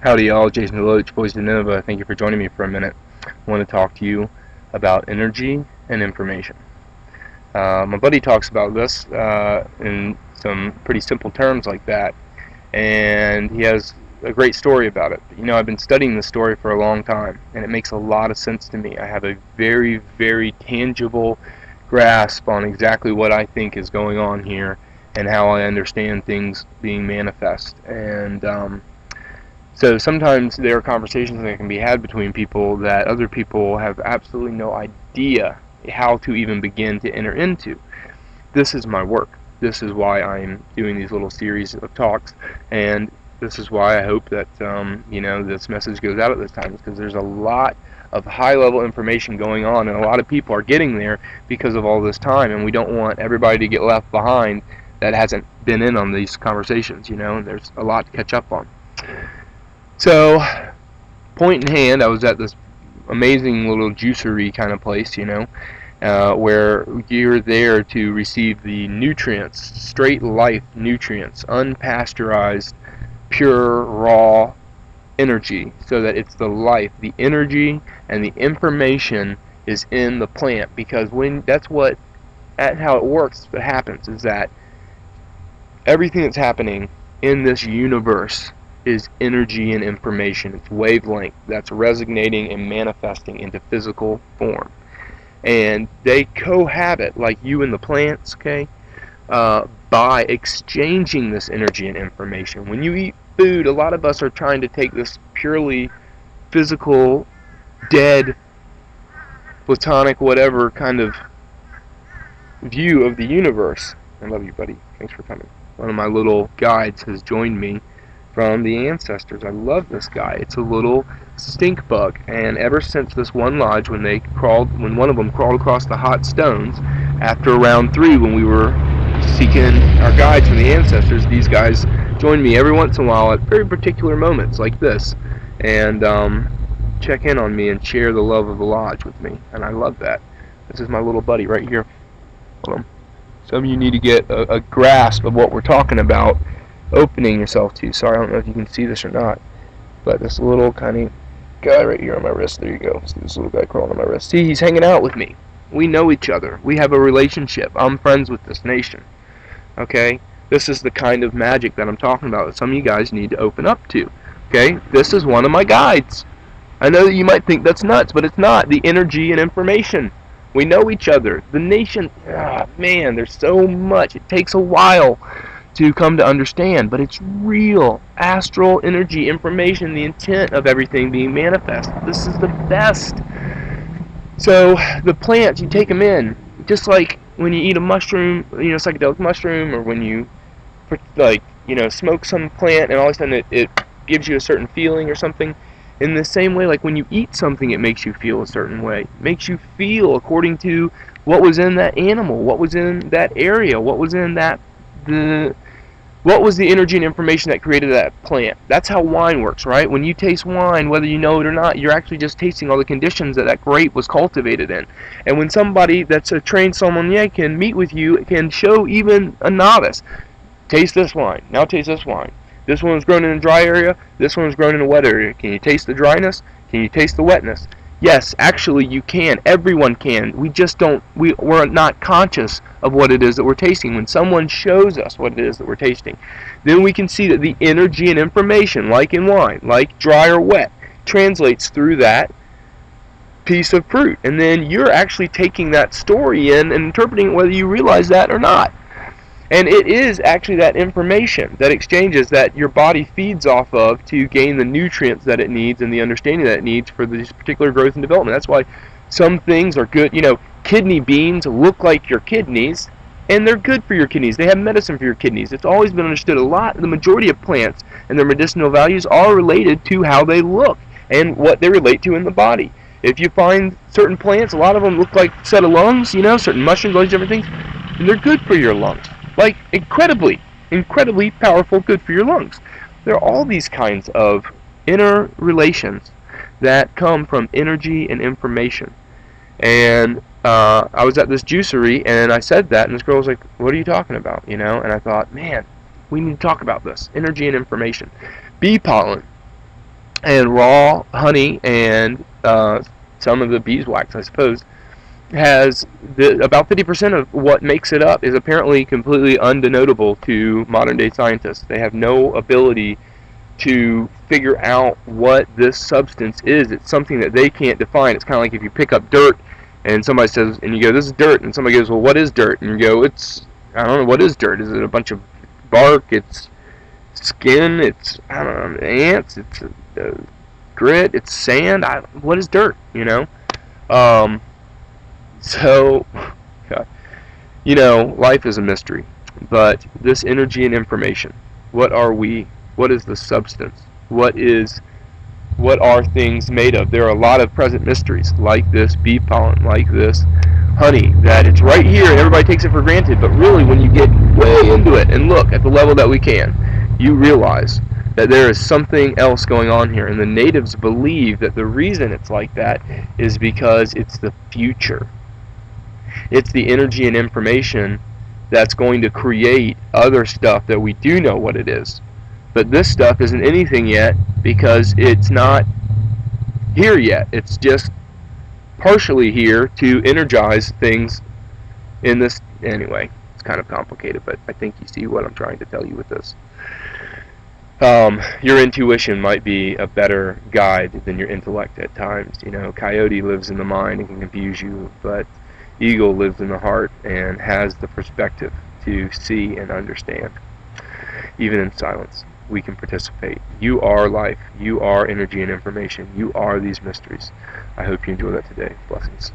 Howdy y'all, Jason Deloach, Voice of Nova. Thank you for joining me for a minute. I want to talk to you about energy and information. My buddy talks about this in some pretty simple terms like that, and he has a great story about it. You know, I've been studying this story for a long time, and it makes a lot of sense to me. I have a very, very tangible grasp on exactly what I think is going on here and how I understand things being manifest. And so sometimes there are conversations that can be had between people that other people have absolutely no idea how to even begin to enter into. This is my work. This is why I'm doing these little series of talks, and this is why I hope that you know, this message goes out at this time, because there's a lot of high-level information going on, and a lot of people are getting there because of all this time, and we don't want everybody to get left behind that hasn't been in on these conversations. You know, and there's a lot to catch up on. So, point in hand, I was at this amazing little juicery kind of place, you know, where you're there to receive the nutrients, straight life nutrients, unpasteurized, pure, raw energy, so that it's the life, the energy, and the information is in the plant. Because when that's how it works, what happens is that everything that's happening in this universe is energy and information. It's wavelength that's resonating and manifesting into physical form, and they cohabit like you and the plants, okay, by exchanging this energy and information. When you eat food, a lot of us are trying to take this purely physical, dead, platonic, whatever kind of view of the universe. I love you, buddy. Thanks for coming. One of my little guides has joined me from the ancestors. I love this guy. It's a little stink bug, and ever since this one lodge, when one of them crawled across the hot stones after round 3, when we were seeking our guides from the ancestors, these guys join me every once in a while at very particular moments like this, and check in on me and share the love of the lodge with me, and I love that. This is my little buddy right here. Hold on. Some of you need to get a grasp of what we're talking about, opening yourself to. Sorry, I don't know if you can see this or not, but this little tiny guy right here on my wrist, there you go. See this little guy crawling on my wrist? See, he's hanging out with me. We know each other. We have a relationship. I'm friends with this nation. Okay? This is the kind of magic that I'm talking about that some of you guys need to open up to. Okay? This is one of my guides. I know that you might think that's nuts, but it's not. The energy and information. We know each other. The nation, man, there's so much. It takes a while to come to understand, but it's real astral energy, information, the intent of everything being manifest. This is the best. So the plants, you take them in, just like when you eat a mushroom, you know, psychedelic mushroom, or when you, like, you know, smoke some plant, and all of a sudden it gives you a certain feeling or something. In the same way, like when you eat something, it makes you feel a certain way. It makes you feel according to what was in that animal, what was in that area, what was in that what was the energy and information that created that plant. That's how wine works, right? When you taste wine, whether you know it or not, you're actually just tasting all the conditions that grape was cultivated in. And when somebody that's a trained sommelier can meet with you, it can show even a novice, taste this wine, now taste this wine. This one was grown in a dry area, this one was grown in a wet area. Can you taste the dryness? Can you taste the wetness? Yes, actually you can. Everyone can. We just don't, we're not conscious of what it is that we're tasting. When someone shows us what it is that we're tasting, then we can see that the energy and information, like in wine, like dry or wet, translates through that piece of fruit. And then you're actually taking that story in and interpreting it whether you realize that or not. And it is actually that information, that exchanges, that your body feeds off of to gain the nutrients that it needs and the understanding that it needs for this particular growth and development. That's why some things are good. You know, kidney beans look like your kidneys, and they're good for your kidneys. They have medicine for your kidneys. It's always been understood. The majority of plants and their medicinal values are related to how they look and what they relate to in the body. If you find certain plants, a lot of them look like a set of lungs, you know, certain mushrooms, all these different things, and they're good for your lungs. Like, incredibly powerful, good for your lungs. There are all these kinds of inner relations that come from energy and information. And I was at this juicery, and I said that, and this girl was like, what are you talking about, you know? And I thought, man, we need to talk about this, energy and information. Bee pollen And raw honey and some of the beeswax, I suppose, has about 50% of what makes it up is apparently completely undeniable to modern day scientists. They have no ability to figure out what this substance is. It's something that they can't define. It's kind of like if you pick up dirt and somebody says, and you go, this is dirt, and somebody goes, well, what is dirt? And you go, I don't know, what is dirt? Is it a bunch of bark? It's skin? It's, I don't know, ants? It's grit? It's sand? What is dirt, you know? So, God, you know, life is a mystery. But this energy and information, what are we? What is the substance? What are things made of? There are a lot of present mysteries, like this bee pollen, like this honey, that it's right here and everybody takes it for granted. But really, when you get way into it and look at the level that we can, you realize that there is something else going on here. And the natives believe that the reason it's like that is because it's the future. It's the energy and information that's going to create other stuff that we do know what it is. But this stuff isn't anything yet because it's not here yet. It's just partially here to energize things in this. Anyway, it's kind of complicated, but I think you see what I'm trying to tell you with this. Your intuition might be a better guide than your intellect at times. You know, coyote lives in the mind and can confuse you, but eagle lives in the heart and has the perspective to see and understand. Even in silence, we can participate. You are life. You are energy and information. You are these mysteries. I hope you enjoy that today. Blessings.